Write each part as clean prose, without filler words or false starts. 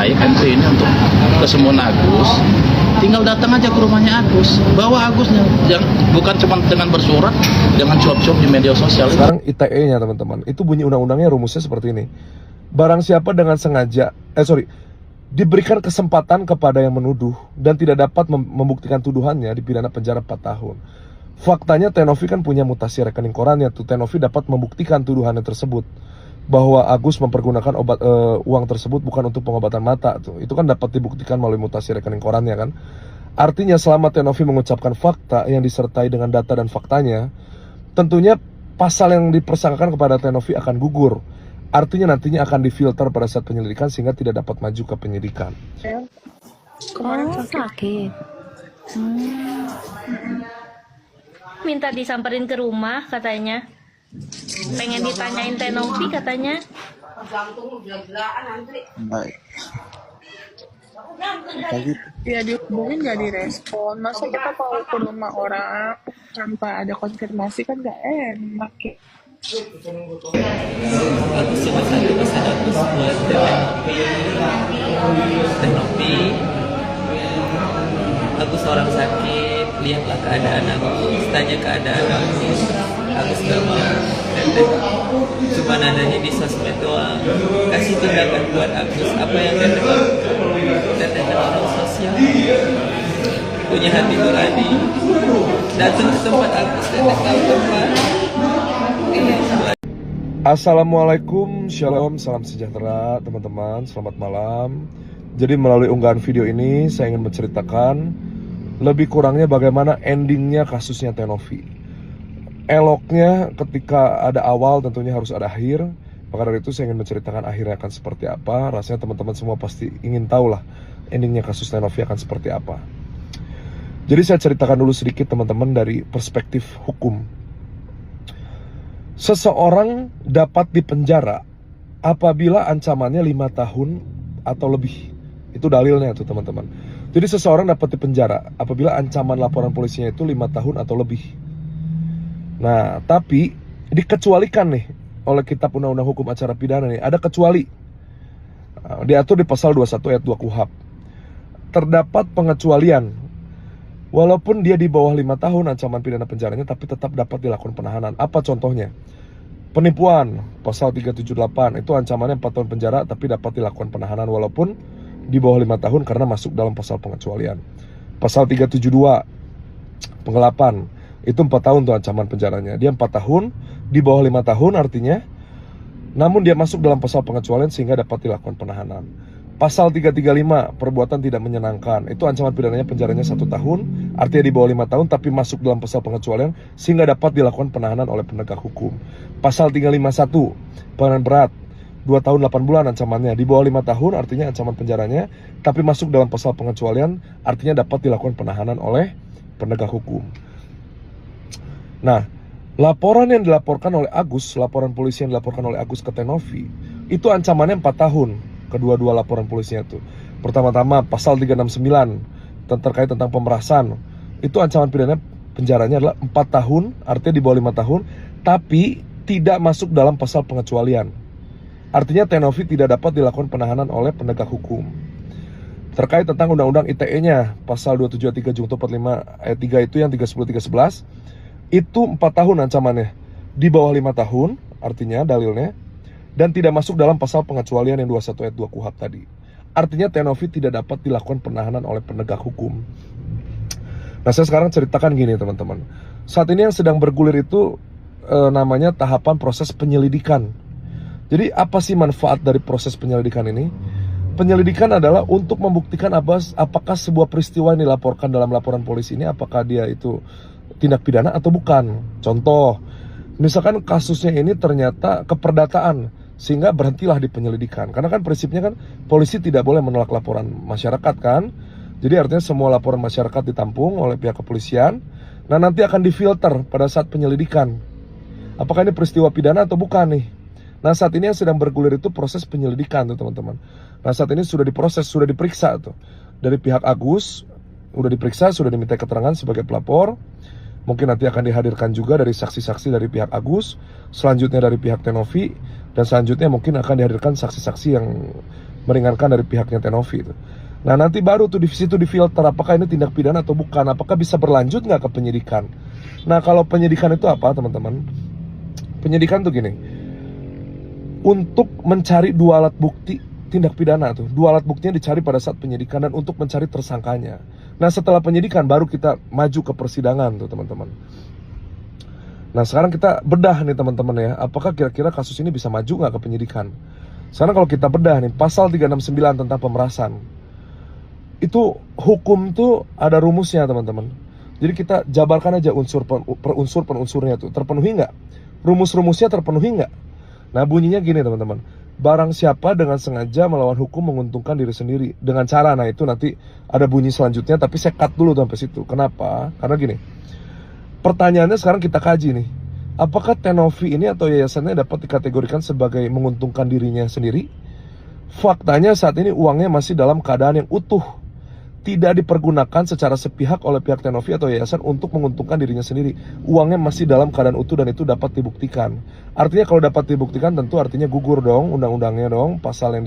baik MC ini untuk kesembuhan Agus. Tinggal datang aja ke rumahnya Agus, bawa Agusnya, bukan cuma dengan bersurat, dengan cuap-cuap di media sosial. Sekarang ITE-nya teman-teman, itu bunyi undang-undangnya rumusnya seperti ini. Barang siapa dengan sengaja, diberikan kesempatan kepada yang menuduh dan tidak dapat membuktikan tuduhannya, dipidana penjara 4 tahun. Faktanya Tenovi kan punya mutasi rekening korannya tuh. Tenovi dapat membuktikan tuduhannya tersebut, bahwa Agus mempergunakan uang tersebut bukan untuk pengobatan mata tuh. Itu kan dapat dibuktikan melalui mutasi rekening korannya kan. Artinya selama Tenovi mengucapkan fakta yang disertai dengan data dan faktanya, tentunya pasal yang dipersangkakan kepada Tenovi akan gugur. Artinya nantinya akan difilter pada saat penyelidikan sehingga tidak dapat maju ke penyidikan. Kemarin sakit. Minta disamperin ke rumah katanya. Pengen ditanyain Tenovi katanya. Baik. Ya dihubungin gak direspon. Masa kita mau ke rumah orang tanpa ada konfirmasi kan gak enak ya. Agus cuma satu pesan Agus buat Tenovi. Agus orang sakit, lihatlah keadaan Agus, tanya keadaan Agus. Agus gak mau, Teteh cuma nadanya di sosmed doang. Kasih tindakan buat Agus, apa yang Teteh lakukan. Teteh kan orang sosial, punya hati nurani. Datang ke tempat Agus, Teteh tahu tempat. Assalamualaikum, shalom, salam sejahtera teman-teman, selamat malam. Jadi melalui unggahan video ini saya ingin menceritakan lebih kurangnya bagaimana endingnya kasusnya Tenovi. Eloknya ketika ada awal tentunya harus ada akhir. Maka dari itu saya ingin menceritakan akhirnya akan seperti apa. Rasanya teman-teman semua pasti ingin tahu lah endingnya kasus Tenovi akan seperti apa. Jadi saya ceritakan dulu sedikit teman-teman dari perspektif hukum. Seseorang dapat dipenjara apabila ancamannya 5 tahun atau lebih. Itu dalilnya tuh teman-teman. Jadi seseorang dapat dipenjara apabila ancaman laporan polisinya itu 5 tahun atau lebih. Nah, tapi dikecualikan nih oleh Kitab Undang-Undang Hukum Acara Pidana nih, ada kecuali. Diatur di pasal 21 ayat 2 KUHP. Terdapat pengecualian. Walaupun dia di bawah 5 tahun ancaman pidana penjaranya, tapi tetap dapat dilakukan penahanan. Apa contohnya? Penipuan, pasal 378, itu ancamannya 4 tahun penjara, tapi dapat dilakukan penahanan walaupun di bawah 5 tahun karena masuk dalam pasal pengecualian. Pasal 372, penggelapan, itu 4 tahun tuh ancaman penjaranya. Dia 4 tahun, di bawah 5 tahun artinya, namun dia masuk dalam pasal pengecualian sehingga dapat dilakukan penahanan. Pasal 335, perbuatan tidak menyenangkan, itu ancaman pidananya penjaranya 1 tahun, artinya di bawah 5 tahun tapi masuk dalam pasal pengecualian sehingga dapat dilakukan penahanan oleh penegak hukum. Pasal 351, pelanggaran berat, 2 tahun 8 bulan ancamannya, di bawah 5 tahun artinya ancaman penjaranya, tapi masuk dalam pasal pengecualian artinya dapat dilakukan penahanan oleh penegak hukum. Nah, laporan yang dilaporkan oleh Agus, laporan polisi yang dilaporkan oleh Agus ke Tenovi, itu ancamannya 4 tahun. Kedua-dua laporan polisinya itu. Pertama-tama pasal 369 terkait tentang pemerasan. Itu ancaman pidana penjaranya adalah 4 tahun, artinya di bawah 5 tahun, tapi tidak masuk dalam pasal pengecualian. Artinya Tenovi tidak dapat dilakukan penahanan oleh penegak hukum. Terkait tentang undang-undang ITE-nya, pasal 273 Junto 45 ayat 3 itu yang 310 311, itu 4 tahun ancamannya. Di bawah 5 tahun, artinya dalilnya, dan tidak masuk dalam pasal pengecualian yang 21 ayat 2 KUHP tadi. Artinya Tenovi tidak dapat dilakukan penahanan oleh penegak hukum. Nah, saya sekarang ceritakan gini teman-teman. Saat ini yang sedang bergulir itu namanya tahapan proses penyelidikan. Jadi apa sih manfaat dari proses penyelidikan ini? Penyelidikan adalah untuk membuktikan apakah sebuah peristiwa yang dilaporkan dalam laporan polisi ini apakah dia itu tindak pidana atau bukan. Contoh, misalkan kasusnya ini ternyata keperdataan, sehingga berhentilah di penyelidikan. Karena kan prinsipnya kan polisi tidak boleh menolak laporan masyarakat kan. Jadi artinya semua laporan masyarakat ditampung oleh pihak kepolisian. Nah, nanti akan difilter pada saat penyelidikan. Apakah ini peristiwa pidana atau bukan nih? Nah, saat ini yang sedang bergulir itu proses penyelidikan tuh teman-teman. Nah, saat ini sudah diproses, sudah diperiksa tuh. Dari pihak Agus, sudah diperiksa, sudah diminta keterangan sebagai pelapor. Mungkin nanti akan dihadirkan juga dari saksi-saksi dari pihak Agus, selanjutnya dari pihak Tenovi, dan selanjutnya mungkin akan dihadirkan saksi-saksi yang meringankan dari pihaknya Tenovi itu. Nah nanti baru tuh di situ difilter apakah ini tindak pidana atau bukan, apakah bisa berlanjut nggak ke penyidikan. Nah kalau penyidikan itu apa teman-teman? Penyidikan tuh gini, untuk mencari dua alat bukti tindak pidana tuh, dua alat buktinya dicari pada saat penyidikan dan untuk mencari tersangkanya. Nah setelah penyidikan baru kita maju ke persidangan tuh teman-teman. Nah sekarang kita bedah nih teman-teman ya, apakah kira-kira kasus ini bisa maju nggak ke penyidikan. Sekarang kalau kita bedah nih, pasal 369 tentang pemerasan, itu hukum tuh ada rumusnya teman-teman. Jadi kita jabarkan aja unsur per unsur penunsurnya tuh, terpenuhi nggak? Rumus-rumusnya terpenuhi nggak? Nah bunyinya gini teman-teman, barang siapa dengan sengaja melawan hukum menguntungkan diri sendiri dengan cara, nah itu nanti ada bunyi selanjutnya, tapi saya cut dulu sampai situ. Kenapa? Karena gini, pertanyaannya sekarang kita kaji nih, apakah Tenovi ini atau yayasannya dapat dikategorikan sebagai menguntungkan dirinya sendiri? Faktanya saat ini uangnya masih dalam keadaan yang utuh, tidak dipergunakan secara sepihak oleh pihak Tenovi atau yayasan untuk menguntungkan dirinya sendiri. Uangnya masih dalam keadaan utuh dan itu dapat dibuktikan. Artinya kalau dapat dibuktikan tentu artinya gugur dong undang-undangnya dong, pasal yang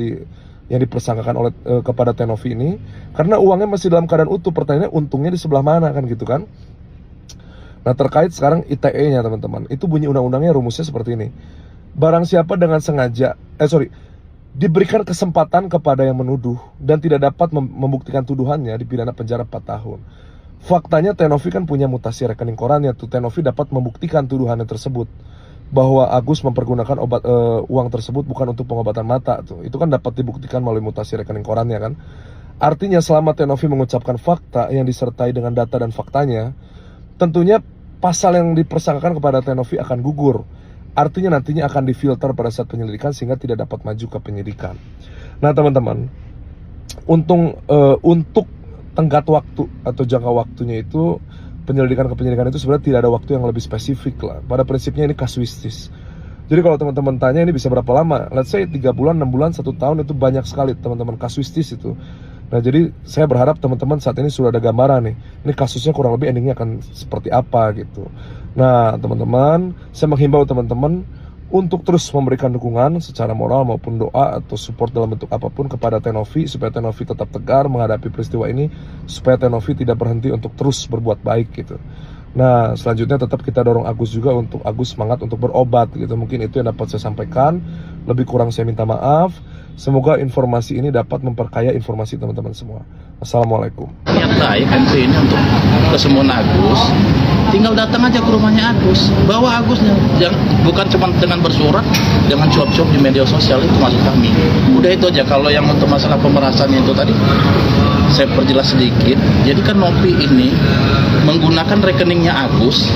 dipersangkakan oleh kepada Tenovi ini, karena uangnya masih dalam keadaan utuh. Pertanyaannya untungnya di sebelah mana kan gitu kan? Nah terkait sekarang ITE-nya teman-teman, itu bunyi undang-undangnya rumusnya seperti ini. Barang siapa dengan sengaja, diberikan kesempatan kepada yang menuduh dan tidak dapat membuktikan tuduhannya, dipidana penjara 4 tahun. Faktanya Tenovi kan punya mutasi rekening korannya tuh, Tenovi dapat membuktikan tuduhannya tersebut bahwa Agus mempergunakan uang tersebut bukan untuk pengobatan mata tuh. Itu kan dapat dibuktikan melalui mutasi rekening korannya kan. Artinya selama Tenovi mengucapkan fakta yang disertai dengan data dan faktanya, tentunya pasal yang dipersangkakan kepada Tenovi akan gugur. Artinya nantinya akan difilter pada saat penyelidikan sehingga tidak dapat maju ke penyidikan. Nah teman-teman, untuk tenggat waktu atau jangka waktunya itu, penyelidikan ke penyidikan itu sebenarnya tidak ada waktu yang lebih spesifik lah. Pada prinsipnya ini kasuistis. Jadi kalau teman-teman tanya ini bisa berapa lama, let's say 3 bulan, 6 bulan, 1 tahun, itu banyak sekali teman-teman, kasuistis itu. Nah jadi saya berharap teman-teman saat ini sudah ada gambaran nih, ini kasusnya kurang lebih endingnya akan seperti apa gitu. Nah teman-teman, saya menghimbau teman-teman untuk terus memberikan dukungan secara moral maupun doa atau support dalam bentuk apapun kepada Tenovi, supaya Tenovi tetap tegar menghadapi peristiwa ini, supaya Tenovi tidak berhenti untuk terus berbuat baik gitu. Nah selanjutnya tetap kita dorong Agus juga untuk Agus semangat untuk berobat gitu. Mungkin itu yang dapat saya sampaikan, lebih kurang saya minta maaf. Semoga informasi ini dapat memperkaya informasi teman-teman semua. Assalamualaikum. Niat baik MC ini untuk kesembuhan Agus, tinggal datang aja ke rumahnya Agus, bawa Agusnya, bukan cuma dengan bersurat, dengan cuap-cuap di media sosial, itu maksud kami. Udah itu aja. Kalau yang untuk masalah pemerasan itu tadi, saya perjelas sedikit. Jadi kan Novi ini menggunakan rekeningnya Agus,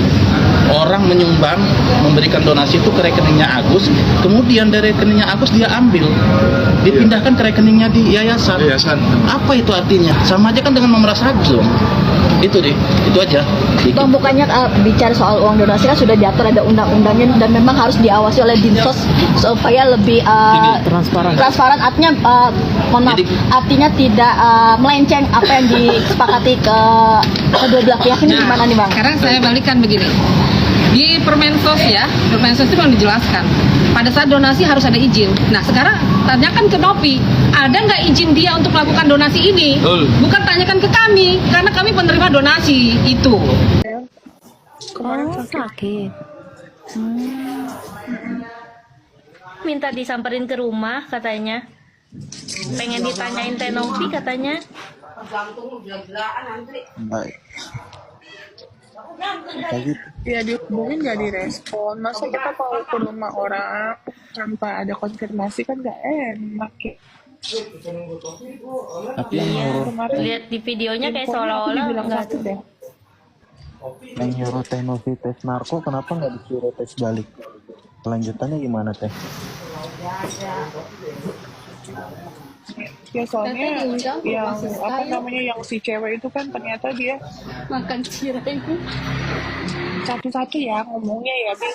orang menyumbang, memberikan donasi itu ke rekeningnya Agus, kemudian dari rekeningnya Agus dia ambil, dipindahkan ke rekeningnya di yayasan. Apa itu artinya? Sama aja kan dengan memeras Agus dong. Itu aja. Bang, bukannya bicara soal uang donasi kan sudah diatur, ada undang-undangnya dan memang harus diawasi oleh Dinsos supaya lebih transparan. Artinya artinya tidak melenceng apa yang disepakati ke kedua belah pihak. Ini gimana nih Bang? Sekarang saya balikan begini. Di Permensos itu memang dijelaskan pada saat donasi harus ada izin. Nah sekarang tanyakan ke Novi, ada nggak izin dia untuk melakukan donasi ini? Bukan tanyakan ke kami, karena kami penerima donasi itu. Kemarin sakit. Minta disamperin ke rumah katanya, pengen ditanyain Tenovi katanya. Baik. Ya dihubungin nggak direspon, masa kita mau ke rumah orang tanpa ada konfirmasi kan nggak enak ya. Tapi yang nyuruh, Lihat di videonya kayak seolah-olah dibilang nggak sakit deh. yang nyuruh Tenovi tes narko, kenapa nggak disuruh tes balik? Kelanjutannya gimana teh? Ya soalnya yang apa namanya yang si cewek itu kan ternyata dia Makan cireng. satu-satu ya ngomongnya ya,